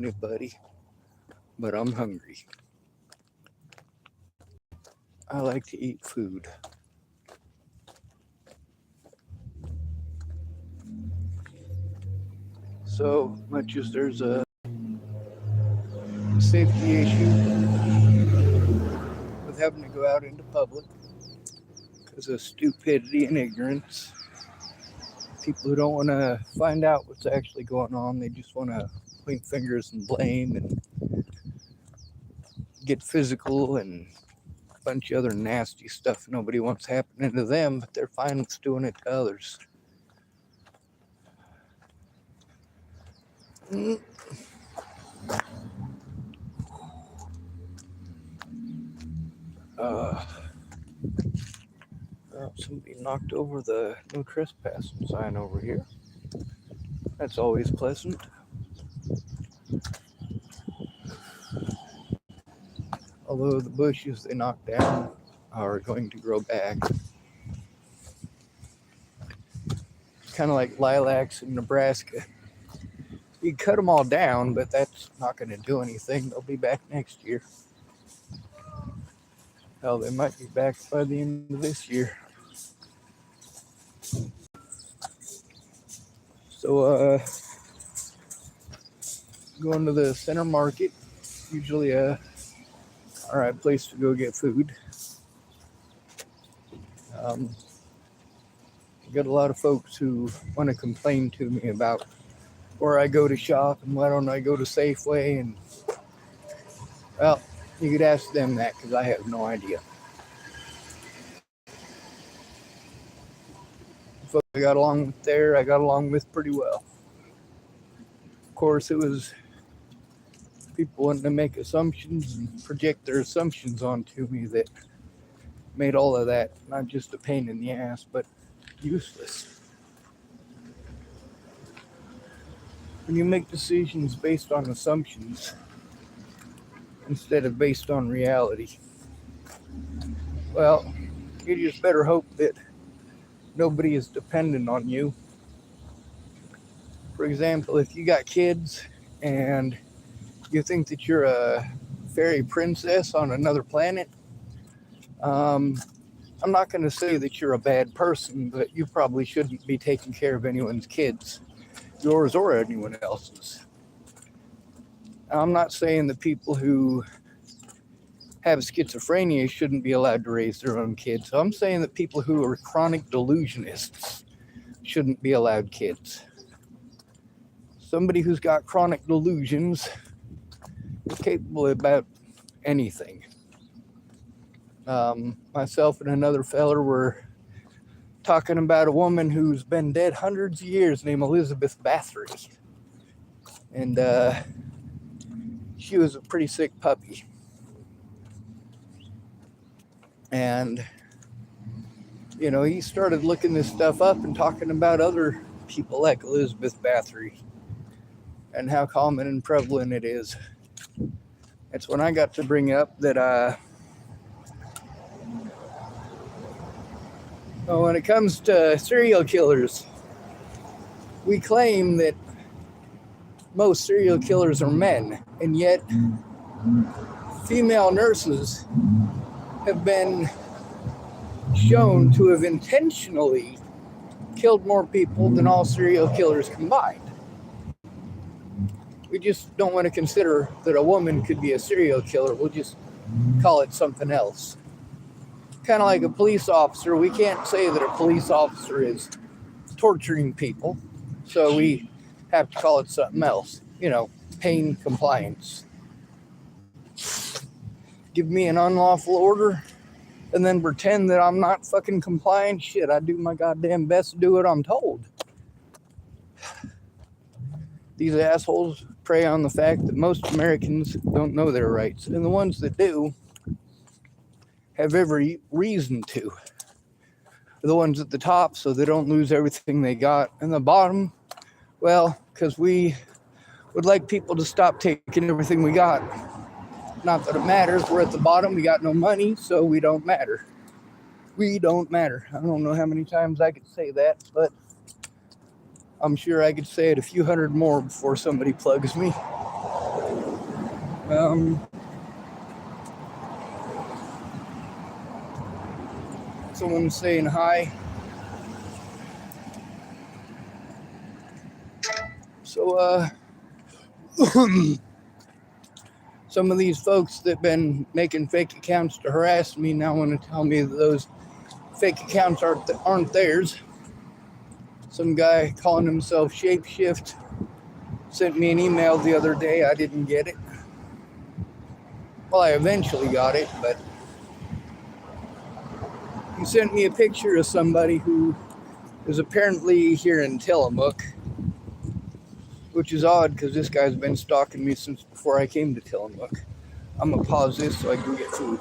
anybody, but I'm hungry. I like to eat food. So much as there's a safety issue with having to go out into public because of stupidity and ignorance, people who don't want to find out what's actually going on, they just want to point fingers and blame and get physical and a bunch of other nasty stuff nobody wants happening to them, but they're fine with doing it to others. Uh, Somebody knocked over the no trespassing sign over here. That's always pleasant. Although the bushes they knocked down are going to grow back. Kind of like lilacs in Nebraska. You cut them all down, but that's not going to do anything. They'll be back next year. Hell, they might be back by the end of this year. So, going to the center market, usually a alright place to go get food. Got a lot of folks who want to complain to me about where I go to shop and why don't I go to Safeway, and well, you could ask them that because I have no idea. The folks I got along with there, I got along with pretty well. Of course, it was people wanting to make assumptions and project their assumptions onto me that made all of that not just a pain in the ass, but useless. When you make decisions based on assumptions instead of based on reality, well, you just better hope that nobody is dependent on you. For example, if you got kids and you think that you're a fairy princess on another planet, I'm not going to say that you're a bad person, but you probably shouldn't be taking care of anyone's kids, yours or anyone else's. I'm not saying that people who have schizophrenia shouldn't be allowed to raise their own kids. I'm saying that people who are chronic delusionists shouldn't be allowed kids. Somebody who's got chronic delusions is capable of about anything. Myself and another feller were talking about a woman who's been dead hundreds of years named Elizabeth Bathory. And she was a pretty sick puppy. And, you know, he started looking this stuff up and talking about other people like Elizabeth Bathory and how common and prevalent it is. That's when I got to bring up that when it comes to serial killers, we claim that most serial killers are men, and yet female nurses have been shown to have intentionally killed more people than all serial killers combined. We just don't want to consider that a woman could be a serial killer. We'll just call it something else. Kind of like a police officer. We can't say that a police officer is torturing people, so we have to call it something else. You know, pain compliance. Give me an unlawful order and then pretend that I'm not fucking complying. Shit, I do my goddamn best to do what I'm told. These assholes prey on the fact that most Americans don't know their rights, and the ones that do have every reason to. The ones at the top, so they don't lose everything they got, and the bottom, well, because we would like people to stop taking everything we got. Not that it matters. We're at the bottom. We got no money, so we don't matter. We don't matter. I don't know how many times I could say that, but I'm sure I could say it a few hundred more before somebody plugs me. Someone's saying hi. So, some of these folks that been making fake accounts to harass me now want to tell me that those fake accounts aren't theirs. Some guy calling himself Shapeshift sent me an email the other day. I didn't get it. Well, I eventually got it, but he sent me a picture of somebody who is apparently here in Tillamook, which is odd because this guy's been stalking me since before I came to Tillamook. I'm gonna pause this so I can get food.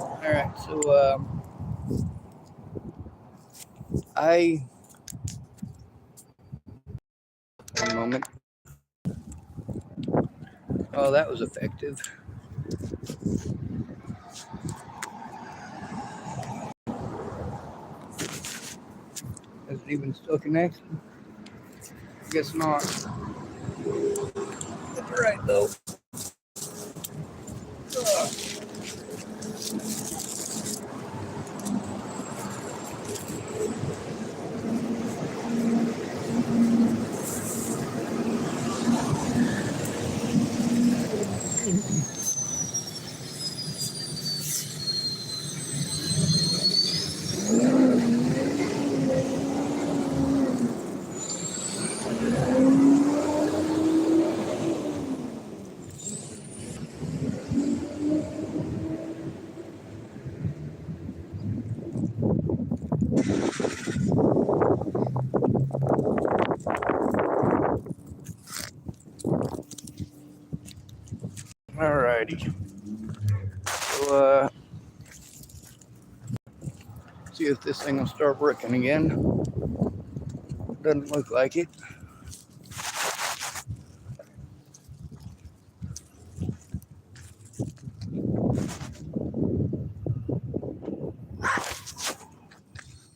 All right, so I one moment. Oh, that was effective. Is it even still connected? I guess not. That's right though. Ugh. Alrighty. So, see if this thing will start working again. Doesn't look like it.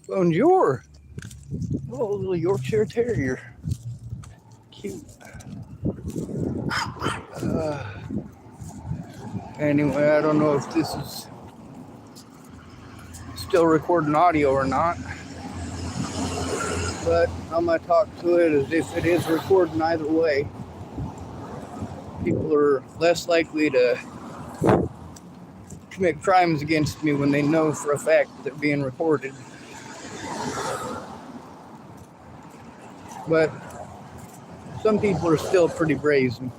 Bonjour. Oh, little Yorkshire Terrier. Cute. Anyway, I don't know if this is still recording audio or not, but I'm going to talk to it as if it is recording either way. People are less likely to commit crimes against me when they know for a fact that they're being recorded. But some people are still pretty brazen.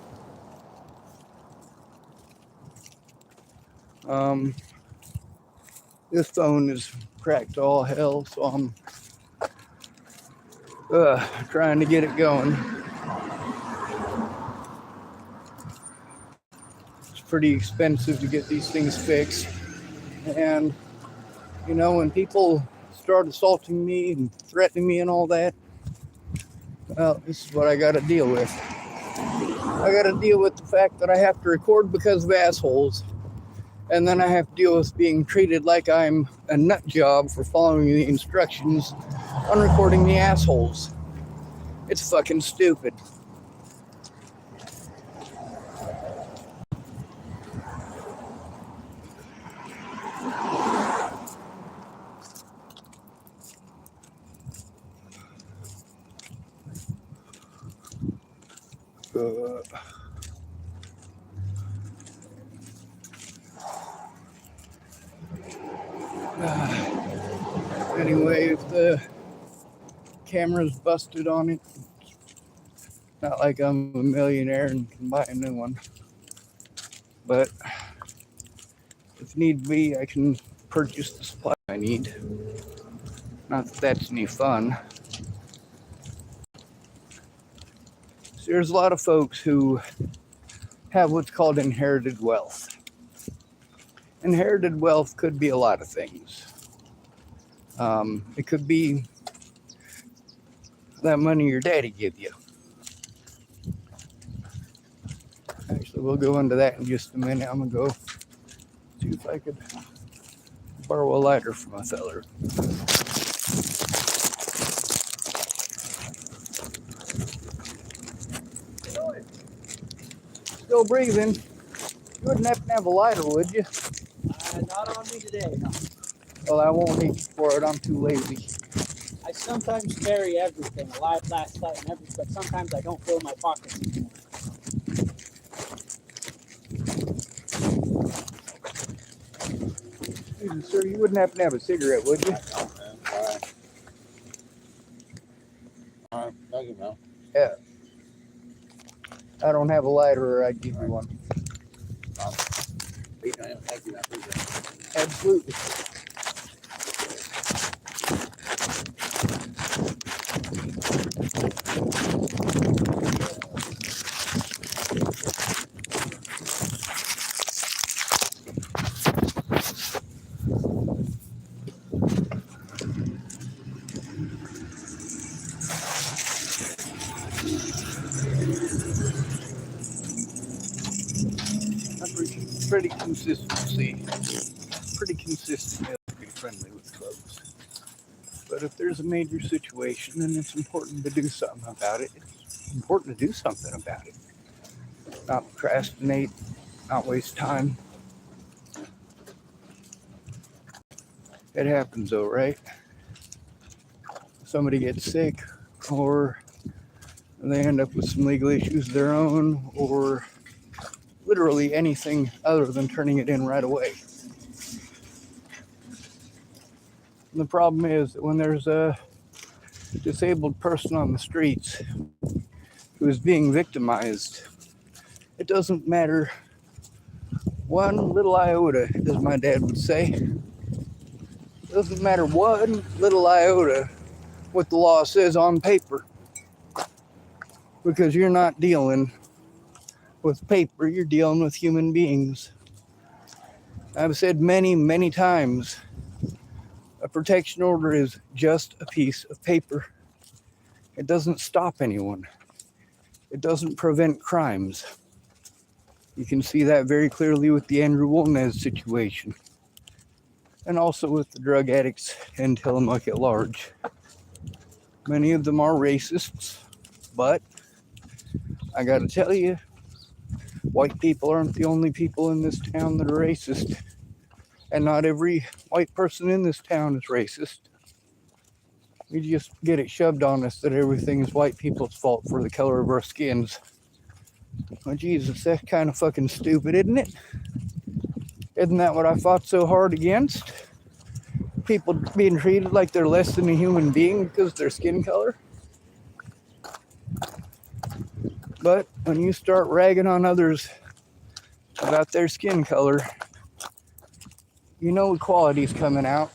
This phone is cracked to all hell, so I'm trying to get it going. It's pretty expensive to get these things fixed. And, you know, when people start assaulting me and threatening me and all that, well, this is what I got to deal with. I got to deal with the fact that I have to record because of assholes. And then I have to deal with being treated like I'm a nut job for following the instructions on recording the assholes. It's fucking stupid. Anyway, if the camera's busted on it, not like I'm a millionaire and can buy a new one, but if need be, I can purchase the supply I need. Not that that's any fun. So there's a lot of folks who have what's called inherited wealth. Inherited wealth could be a lot of things. It could be that money your daddy gave you. Actually, we'll go into that in just a minute. I'm gonna go see if I could borrow a lighter from a feller. Still breathing. You wouldn't happen to have a lighter, would you? Not on me today, no. Well, I won't need you for it. I'm too lazy. I sometimes carry everything, a live flashlight and everything, but sometimes I don't fill my pockets anymore. Jesus, sir, you wouldn't happen to have a cigarette, would you? I don't, man. All right. All right. Thank you, man. Yeah. I don't have a lighter, or I'd give you one. Thank you, man. Absolutely. Pretty consistently be friendly with folks. But if there's a major situation and it's important to do something about it, it's important to do something about it. Not procrastinate, not waste time. It happens though, right? Somebody gets sick, or they end up with some legal issues of their own, or literally anything other than turning it in right away. And the problem is that when there's a disabled person on the streets who is being victimized, it doesn't matter one little iota, as my dad would say. It doesn't matter one little iota what the law says on paper, because you're not dealing with paper, you're dealing with human beings. I've said many, many times, a protection order is just a piece of paper. It doesn't stop anyone. It doesn't prevent crimes. You can see that very clearly with the Andrew Wolnez situation, and also with the drug addicts in Tillamook at large. Many of them are racists, but I gotta tell you, white people aren't the only people in this town that are racist. And not every white person in this town is racist. We just get it shoved on us that everything is white people's fault for the color of our skins. Oh, Jesus, that's kind of fucking stupid, isn't it? Isn't that what I fought so hard against? People being treated like they're less than a human being because of their skin color? But when you start ragging on others about their skin color, you know equality's coming out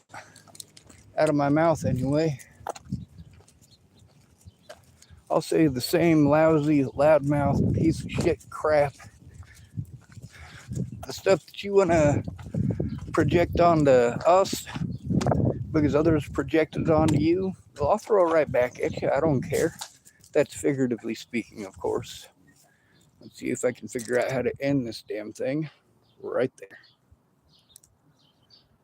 of my mouth anyway. I'll say the same lousy, loudmouth, piece of shit crap. The stuff that you want to project onto us because others projected onto you, well, I'll throw it right back at you. I don't care. That's figuratively speaking, of course. Let's see if I can figure out how to end this damn thing right there.